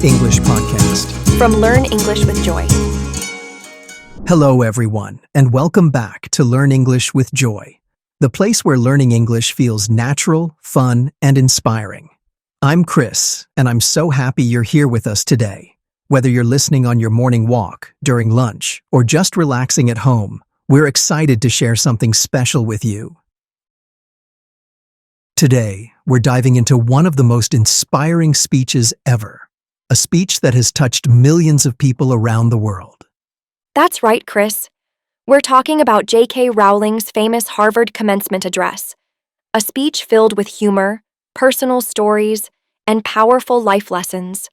English podcast. From Learn English with Joy. Hello, everyone, and welcome back to Learn English with Joy, the place where learning English feels natural, fun, and inspiring. I'm Chris, and I'm so happy you're here with us today. Whether you're listening on your morning walk, during lunch, or just relaxing at home, we're excited to share something special with you. Today, we're diving into one of the most inspiring speeches ever. A speech that has touched millions of people around the world. That's right, Chris. We're talking about J.K. Rowling's famous Harvard Commencement address, a speech filled with humor, personal stories, and powerful life lessons.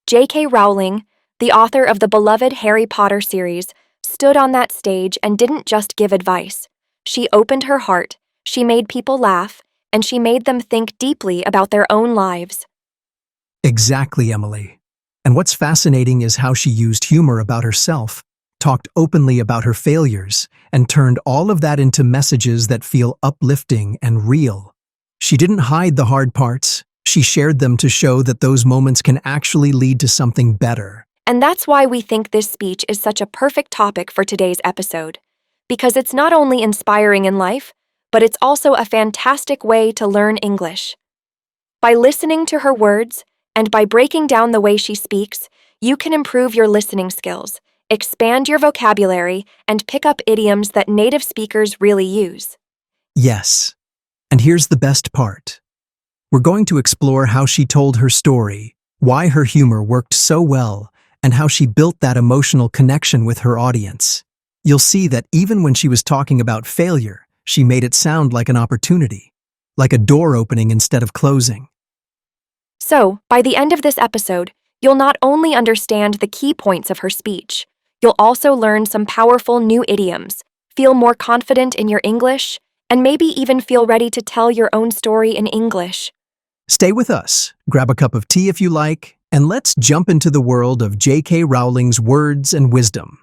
J.K. Rowling, the author of the beloved Harry Potter series, stood on that stage and didn't just give advice. She opened her heart, she made people laugh, and she made them think deeply about their own lives. Exactly, Emily. And what's fascinating is how she used humor about herself, talked openly about her failures, and turned all of that into messages that feel uplifting and real. She didn't hide the hard parts. She shared them to show that those moments can actually lead to something better. And that's why we think this speech is such a perfect topic for today's episode. Because it's not only inspiring in life, but it's also a fantastic way to learn English. By listening to her words, and by breaking down the way she speaks, you can improve your listening skills, expand your vocabulary, and pick up idioms that native speakers really use. Yes. And here's the best part. We're going to explore how she told her story, why her humor worked so well, and how she built that emotional connection with her audience. You'll see that even when she was talking about failure, she made it sound like an opportunity, like a door opening instead of closing. So, by the end of this episode, you'll not only understand the key points of her speech, you'll also learn some powerful new idioms, feel more confident in your English, and maybe even feel ready to tell your own story in English. Stay with us, grab a cup of tea if you like, and let's jump into the world of J.K. Rowling's words and wisdom.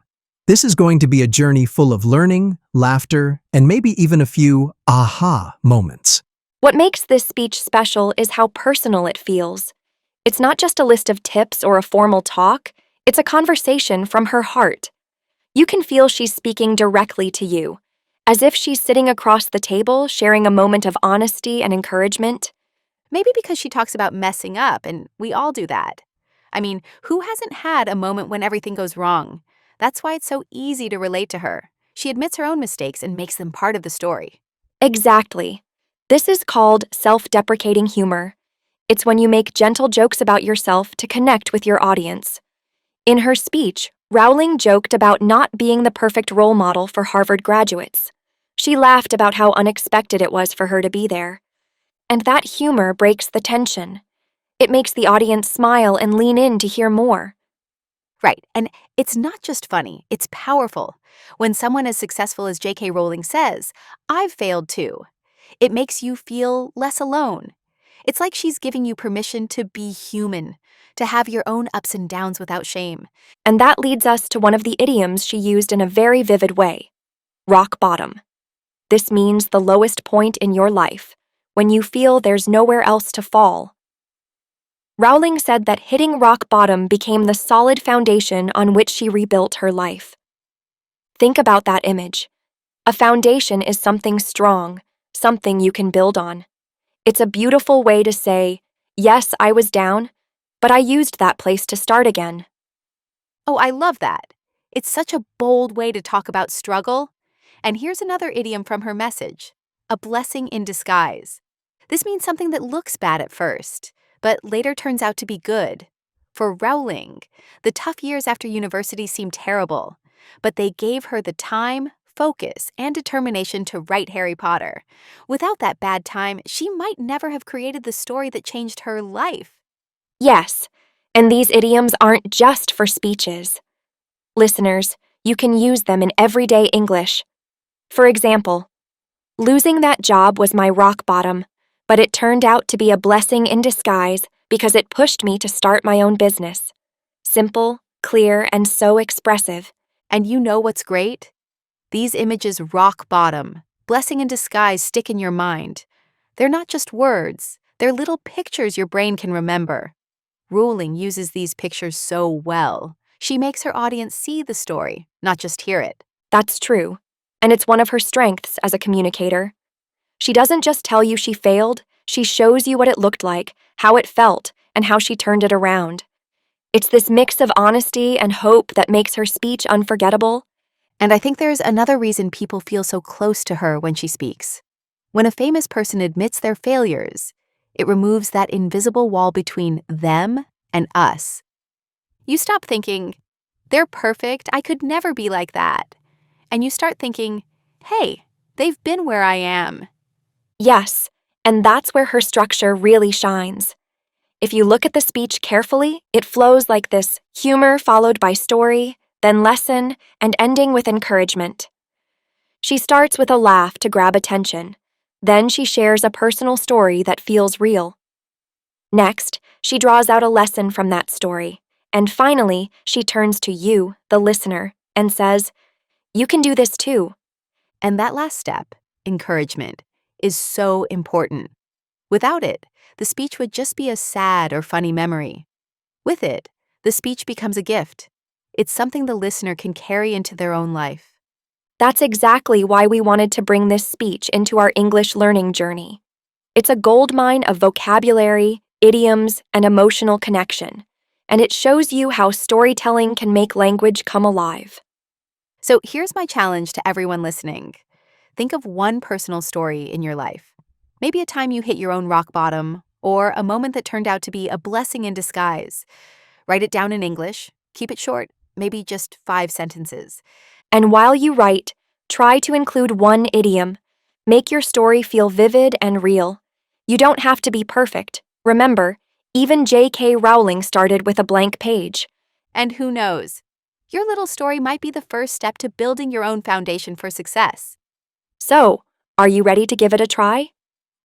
This is going to be a journey full of learning, laughter, and maybe even a few aha moments. What makes this speech special is how personal it feels. It's not just a list of tips or a formal talk, it's a conversation from her heart. You can feel she's speaking directly to you, as if she's sitting across the table sharing a moment of honesty and encouragement. Maybe because she talks about messing up, and we all do that. I mean, who hasn't had a moment when everything goes wrong? That's why it's so easy to relate to her. She admits her own mistakes and makes them part of the story. Exactly. This is called self-deprecating humor. It's when you make gentle jokes about yourself to connect with your audience. In her speech, Rowling joked about not being the perfect role model for Harvard graduates. She laughed about how unexpected it was for her to be there. And that humor breaks the tension. It makes the audience smile and lean in to hear more. Right, and it's not just funny, it's powerful. When someone as successful as J.K. Rowling says, "I've failed too," it makes you feel less alone. It's like she's giving you permission to be human, to have your own ups and downs without shame. And that leads us to one of the idioms she used in a very vivid way: rock bottom. This means the lowest point in your life, when you feel there's nowhere else to fall. Rowling said that hitting rock bottom became the solid foundation on which she rebuilt her life. Think about that image. A foundation is something strong, something you can build on. It's a beautiful way to say, yes, I was down, but I used that place to start again. Oh, I love that. It's such a bold way to talk about struggle. And here's another idiom from her message: a blessing in disguise. This means something that looks bad at first, but later turns out to be good. For Rowling, the tough years after university seemed terrible, but they gave her the time, focus, and determination to write Harry Potter. Without that bad time, she might never have created the story that changed her life. Yes, and these idioms aren't just for speeches. Listeners, you can use them in everyday English. For example, losing that job was my rock bottom, but it turned out to be a blessing in disguise because it pushed me to start my own business. Simple, clear, and so expressive. And you know what's great? These images rock bottom, blessing in disguise stick in your mind. They're not just words, they're little pictures your brain can remember. Rowling uses these pictures so well. She makes her audience see the story, not just hear it. That's true, and it's one of her strengths as a communicator. She doesn't just tell you she failed, she shows you what it looked like, how it felt, and how she turned it around. It's this mix of honesty and hope that makes her speech unforgettable. And I think there's another reason people feel so close to her when she speaks. When a famous person admits their failures, it removes that invisible wall between them and us. You stop thinking, they're perfect, I could never be like that. And you start thinking, hey, they've been where I am. Yes, and that's where her structure really shines. If you look at the speech carefully, it flows like this: humor followed by story, then lesson, and ending with encouragement. She starts with a laugh to grab attention. Then she shares a personal story that feels real. Next, she draws out a lesson from that story. And finally, she turns to you, the listener, and says, "You can do this too." And that last step, encouragement, is so important. Without it, the speech would just be a sad or funny memory. With it, the speech becomes a gift. It's something the listener can carry into their own life. That's exactly why we wanted to bring this speech into our English learning journey. It's a goldmine of vocabulary, idioms, and emotional connection, and it shows you how storytelling can make language come alive. So here's my challenge to everyone listening. Think of one personal story in your life. Maybe a time you hit your own rock bottom, or a moment that turned out to be a blessing in disguise. Write it down in English. Keep it short, maybe just 5 sentences. And while you write, try to include one idiom. Make your story feel vivid and real. You don't have to be perfect. Remember, even J.K. Rowling started with a blank page. And who knows? Your little story might be the first step to building your own foundation for success. So, are you ready to give it a try?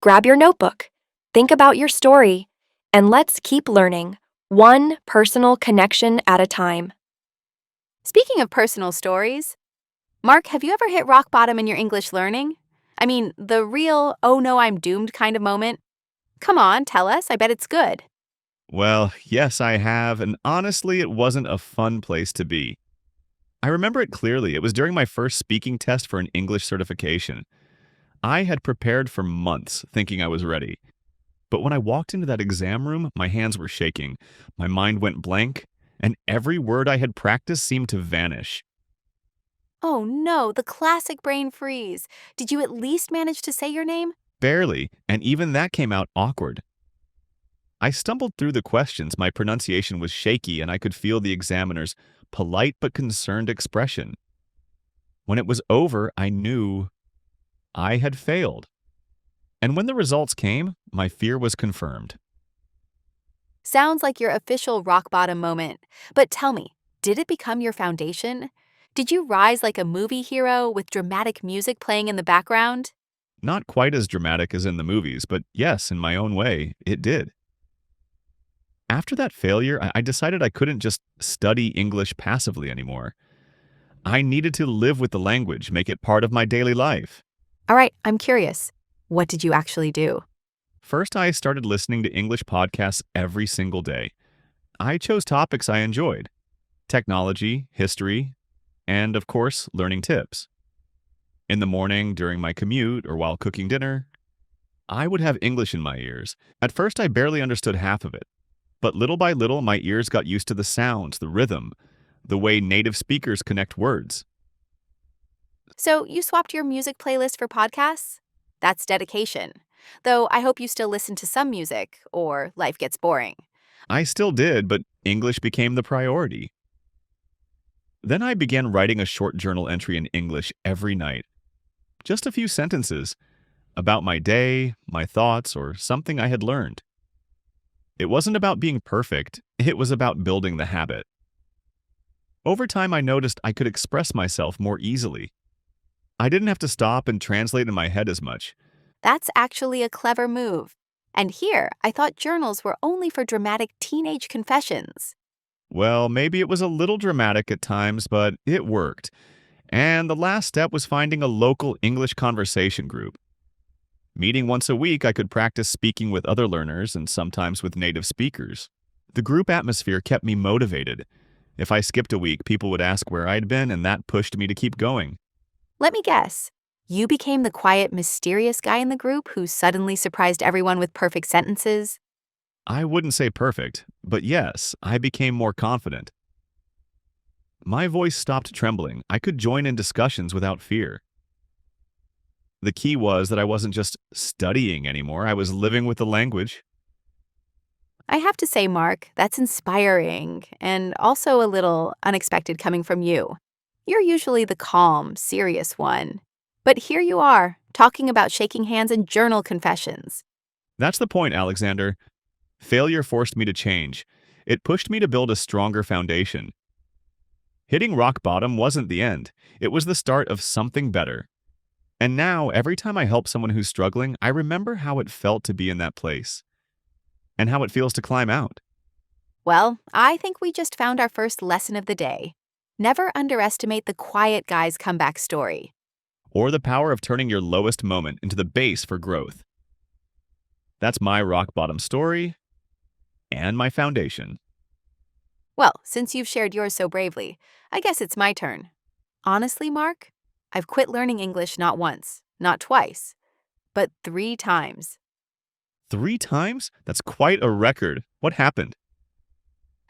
Grab your notebook, think about your story, and let's keep learning, one personal connection at a time. Speaking of personal stories, Mark, have you ever hit rock bottom in your English learning? I mean, the real, oh no, I'm doomed kind of moment? Come on, tell us. I bet it's good. Well, yes, I have, and honestly, it wasn't a fun place to be. I remember it clearly. It was during my first speaking test for an English certification. I had prepared for months thinking I was ready. But when I walked into that exam room, my hands were shaking, my mind went blank, and every word I had practiced seemed to vanish. Oh no, the classic brain freeze. Did you at least manage to say your name? Barely, and even that came out awkward. I stumbled through the questions, my pronunciation was shaky, and I could feel the examiner's polite but concerned expression. When it was over, I knew I had failed. And when the results came, my fear was confirmed. Sounds like your official rock bottom moment. But tell me, did it become your foundation? Did you rise like a movie hero with dramatic music playing in the background? Not quite as dramatic as in the movies, but yes, in my own way, it did. After that failure, I decided I couldn't just study English passively anymore. I needed to live with the language, make it part of my daily life. All right, I'm curious. What did you actually do? First, I started listening to English podcasts every single day. I chose topics I enjoyed: technology, history, and, of course, learning tips. In the morning, during my commute, or while cooking dinner, I would have English in my ears. At first, I barely understood half of it. But little by little, my ears got used to the sounds, the rhythm, the way native speakers connect words. So you swapped your music playlist for podcasts? That's dedication. Though I hope you still listen to some music, or life gets boring. I still did, but English became the priority. Then I began writing a short journal entry in English every night. Just a few sentences about my day, my thoughts, or something I had learned. It wasn't about being perfect, it was about building the habit. Over time, I noticed I could express myself more easily. I didn't have to stop and translate in my head as much. That's actually a clever move. And here, I thought journals were only for dramatic teenage confessions. Well, maybe it was a little dramatic at times, but it worked. And the last step was finding a local English conversation group. Meeting once a week, I could practice speaking with other learners and sometimes with native speakers. The group atmosphere kept me motivated. If I skipped a week, people would ask where I'd been, and that pushed me to keep going. Let me guess. You became the quiet, mysterious guy in the group who suddenly surprised everyone with perfect sentences? I wouldn't say perfect, but yes, I became more confident. My voice stopped trembling. I could join in discussions without fear. The key was that I wasn't just studying anymore, I was living with the language. I have to say, Mark, that's inspiring and also a little unexpected coming from you. You're usually the calm, serious one. But here you are, talking about shaking hands and journal confessions. That's the point, Alexander. Failure forced me to change. It pushed me to build a stronger foundation. Hitting rock bottom wasn't the end. It was the start of something better. And now, every time I help someone who's struggling, I remember how it felt to be in that place and how it feels to climb out. Well, I think we just found our first lesson of the day. Never underestimate the quiet guy's comeback story. Or the power of turning your lowest moment into the base for growth. That's my rock bottom story and my foundation. Well, since you've shared yours so bravely, I guess it's my turn. Honestly, Mark, I've quit learning English not once, not twice, but 3 times. 3 times? That's quite a record. What happened?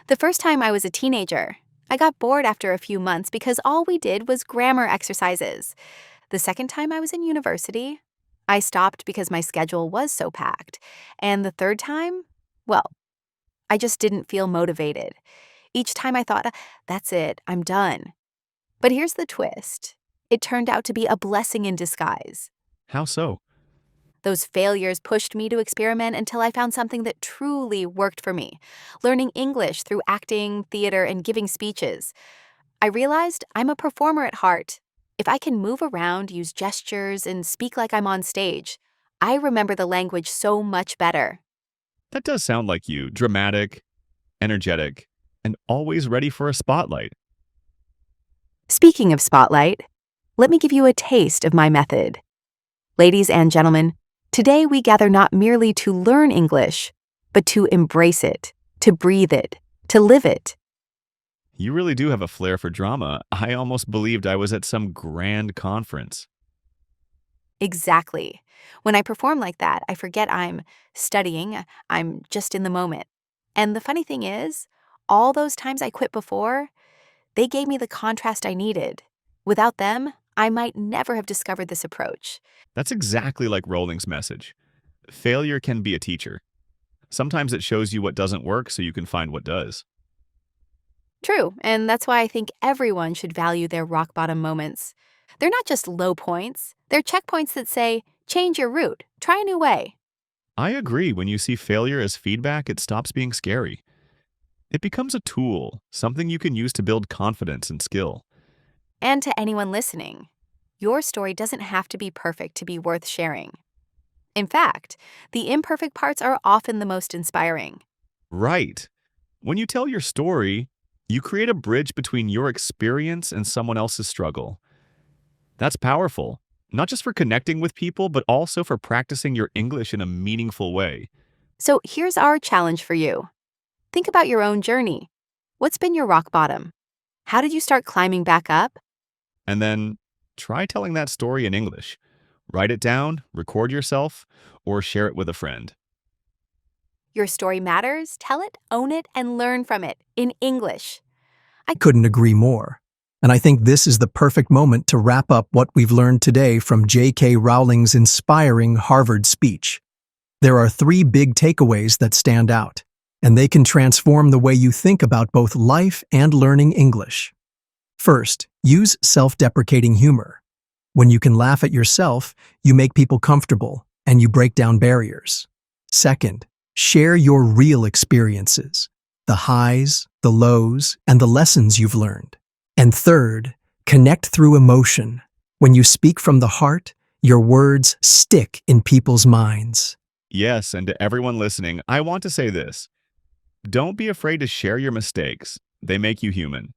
The first time I was a teenager. I got bored after a few months because all we did was grammar exercises. The second time I was in university, I stopped because my schedule was so packed. And the third time, well, I just didn't feel motivated. Each time I thought, that's it, I'm done. But here's the twist. It turned out to be a blessing in disguise. How so? Those failures pushed me to experiment until I found something that truly worked for me, learning English through acting, theater, and giving speeches. I realized I'm a performer at heart. If I can move around, use gestures, and speak like I'm on stage, I remember the language so much better. That does sound like you. Dramatic, energetic, and always ready for a spotlight. Speaking of spotlight, let me give you a taste of my method. Ladies and gentlemen, today we gather not merely to learn English, but to embrace it, to breathe it, to live it. You really do have a flair for drama. I almost believed I was at some grand conference. Exactly. When I perform like that, I forget I'm studying, I'm just in the moment. And the funny thing is, all those times I quit before, they gave me the contrast I needed. Without them, I might never have discovered this approach. That's exactly like Rowling's message. Failure can be a teacher. Sometimes it shows you what doesn't work so you can find what does. True, and that's why I think everyone should value their rock bottom moments. They're not just low points, they're checkpoints that say, change your route, try a new way. I agree. When you see failure as feedback, it stops being scary. It becomes a tool, something you can use to build confidence and skill. And to anyone listening, your story doesn't have to be perfect to be worth sharing. In fact, the imperfect parts are often the most inspiring. Right. When you tell your story, you create a bridge between your experience and someone else's struggle. That's powerful, not just for connecting with people, but also for practicing your English in a meaningful way. So here's our challenge for you. Think about your own journey. What's been your rock bottom? How did you start climbing back up? And then try telling that story in English. Write it down, record yourself, or share it with a friend. Your story matters, tell it, own it, and learn from it in English. Couldn't agree more. And I think this is the perfect moment to wrap up what we've learned today from J.K. Rowling's inspiring Harvard speech. There are 3 big takeaways that stand out, and they can transform the way you think about both life and learning English. First, use self-deprecating humor. When you can laugh at yourself, you make people comfortable, and you break down barriers. Second, share your real experiences, the highs, the lows, and the lessons you've learned. And third, connect through emotion. When you speak from the heart, your words stick in people's minds. Yes, and to everyone listening, I want to say this. Don't be afraid to share your mistakes. They make you human.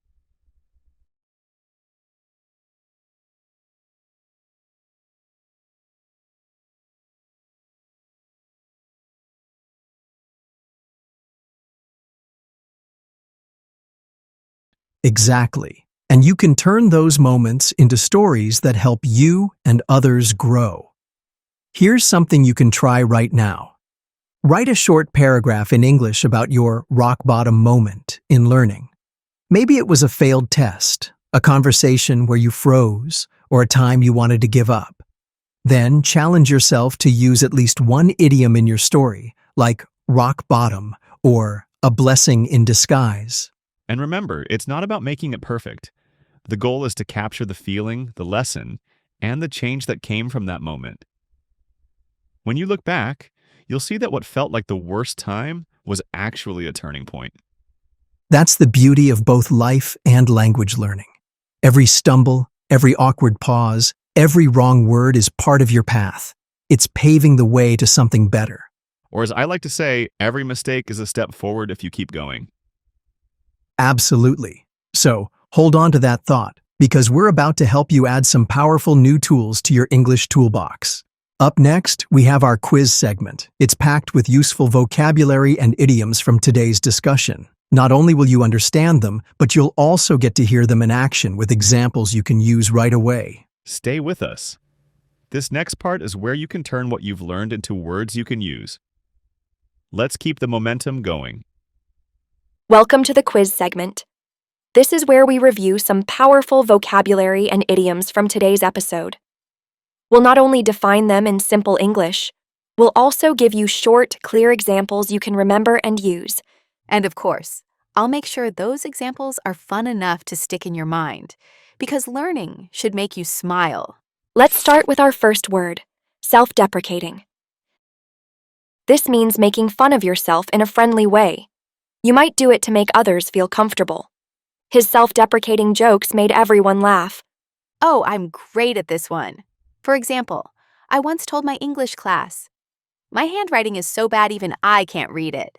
Exactly. And you can turn those moments into stories that help you and others grow. Here's something you can try right now. Write a short paragraph in English about your rock bottom moment in learning. Maybe it was a failed test, a conversation where you froze, or a time you wanted to give up. Then challenge yourself to use at least one idiom in your story, like rock bottom or a blessing in disguise. And remember, it's not about making it perfect. The goal is to capture the feeling, the lesson, and the change that came from that moment. When you look back, you'll see that what felt like the worst time was actually a turning point. That's the beauty of both life and language learning. Every stumble, every awkward pause, every wrong word is part of your path. It's paving the way to something better. Or as I like to say, every mistake is a step forward if you keep going. Absolutely. So, hold on to that thought, because we're about to help you add some powerful new tools to your English toolbox. Up next, we have our quiz segment. It's packed with useful vocabulary and idioms from today's discussion. Not only will you understand them, but you'll also get to hear them in action with examples you can use right away. Stay with us. This next part is where you can turn what you've learned into words you can use. Let's keep the momentum going. Welcome to the quiz segment. This is where we review some powerful vocabulary and idioms from today's episode. We'll not only define them in simple English, we'll also give you short, clear examples you can remember and use. And of course, I'll make sure those examples are fun enough to stick in your mind, because learning should make you smile. Let's start with our first word, self-deprecating. This means making fun of yourself in a friendly way. You might do it to make others feel comfortable. His self-deprecating jokes made everyone laugh. Oh, I'm great at this one. For example, I once told my English class, "My handwriting is so bad even I can't read it."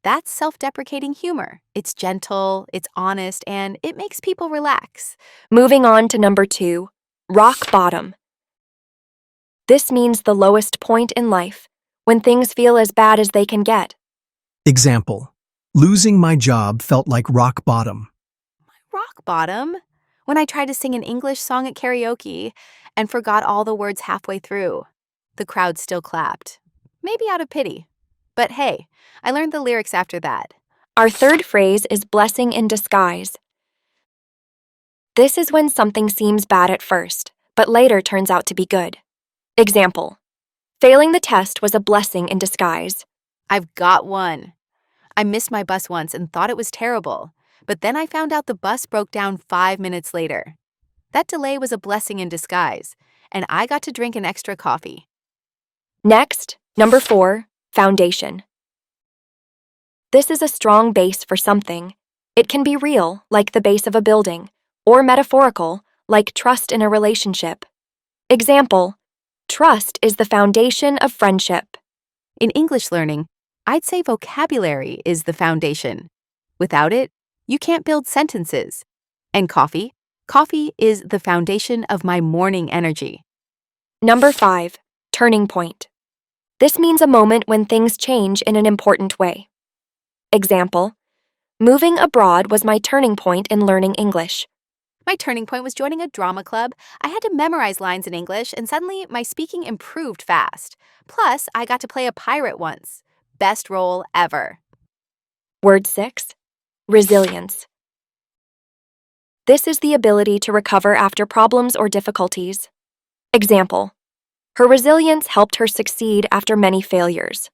That's self-deprecating humor. It's gentle, it's honest, and it makes people relax. Moving on to number 2, rock bottom. This means the lowest point in life, when things feel as bad as they can get. Example: losing my job felt like rock bottom. Rock bottom? When I tried to sing an English song at karaoke and forgot all the words halfway through. The crowd still clapped. Maybe out of pity. But hey, I learned the lyrics after that. Our third phrase is blessing in disguise. This is when something seems bad at first, but later turns out to be good. Example: failing the test was a blessing in disguise. I've got one. I missed my bus once and thought it was terrible, but then I found out the bus broke down 5 minutes later. That delay was a blessing in disguise, and I got to drink an extra coffee. Next, number 4, foundation. This is a strong base for something. It can be real, like the base of a building, or metaphorical, like trust in a relationship. Example: trust is the foundation of friendship. In English learning, I'd say vocabulary is the foundation. Without it, you can't build sentences. And coffee? Coffee is the foundation of my morning energy. Number 5, turning point. This means a moment when things change in an important way. Example: moving abroad was my turning point in learning English. My turning point was joining a drama club. I had to memorize lines in English, and suddenly my speaking improved fast. Plus, I got to play a pirate once. Best role ever. Word 6, resilience. This is the ability to recover after problems or difficulties. Example: her resilience helped her succeed after many failures.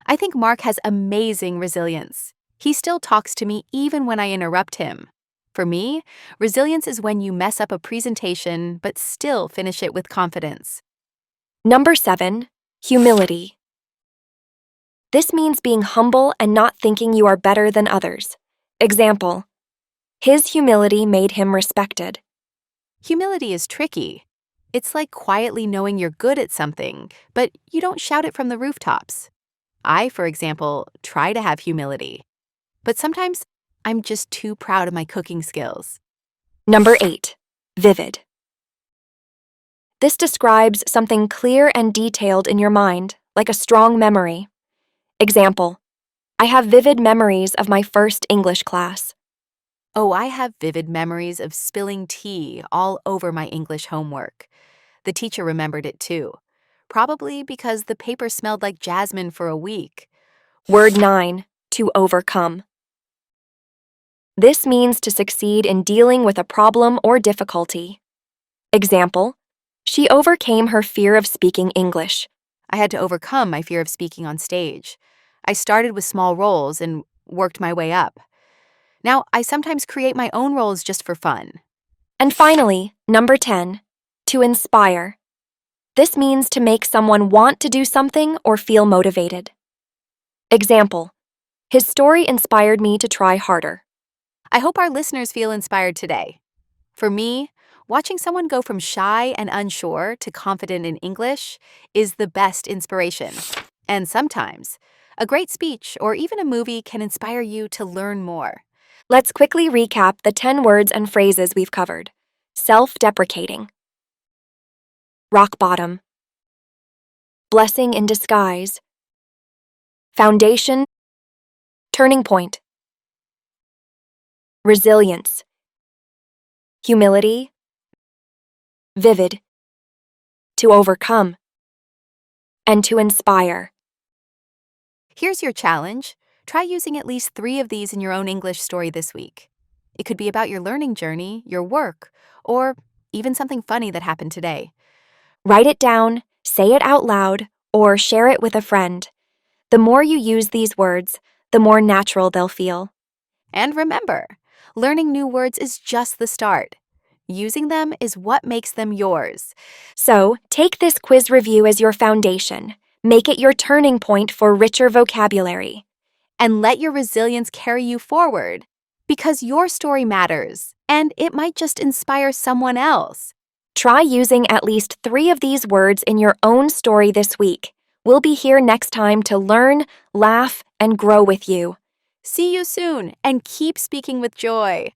I think Mark has amazing resilience. He still talks to me even when I interrupt him. For me, resilience is when you mess up a presentation but still finish it with confidence. Number 7, humility. This means being humble and not thinking you are better than others. Example: his humility made him respected. Humility is tricky. It's like quietly knowing you're good at something, but you don't shout it from the rooftops. I, for example, try to have humility, but sometimes I'm just too proud of my cooking skills. Number 8, vivid. This describes something clear and detailed in your mind, like a strong memory. Example: I have vivid memories of my first English class. Oh, I have vivid memories of spilling tea all over my English homework. The teacher remembered it too, probably because the paper smelled like jasmine for a week. Word 9. To overcome. This means to succeed in dealing with a problem or difficulty. Example: she overcame her fear of speaking English. I had to overcome my fear of speaking on stage. I started with small roles and worked my way up. Now, I sometimes create my own roles just for fun. And finally, number 10. To inspire. This means to make someone want to do something or feel motivated. Example: his story inspired me to try harder. I hope our listeners feel inspired today. For me, watching someone go from shy and unsure to confident in English is the best inspiration. And sometimes, a great speech or even a movie can inspire you to learn more. Let's quickly recap the 10 words and phrases we've covered. Self-deprecating. Rock bottom. Blessing in disguise. Foundation. Turning point. Resilience. Humility. Vivid. To overcome. And to inspire. Here's your challenge. Try using at least 3 of these in your own English story this week. It could be about your learning journey, your work, or even something funny that happened today. Write it down, say it out loud, or share it with a friend. The more you use these words, the more natural they'll feel. And remember, learning new words is just the start. Using them is what makes them yours. So, take this quiz review as your foundation. Make it your turning point for richer vocabulary. And let your resilience carry you forward. Because your story matters, and it might just inspire someone else. Try using at least 3 of these words in your own story this week. We'll be here next time to learn, laugh, and grow with you. See you soon, and keep speaking with joy.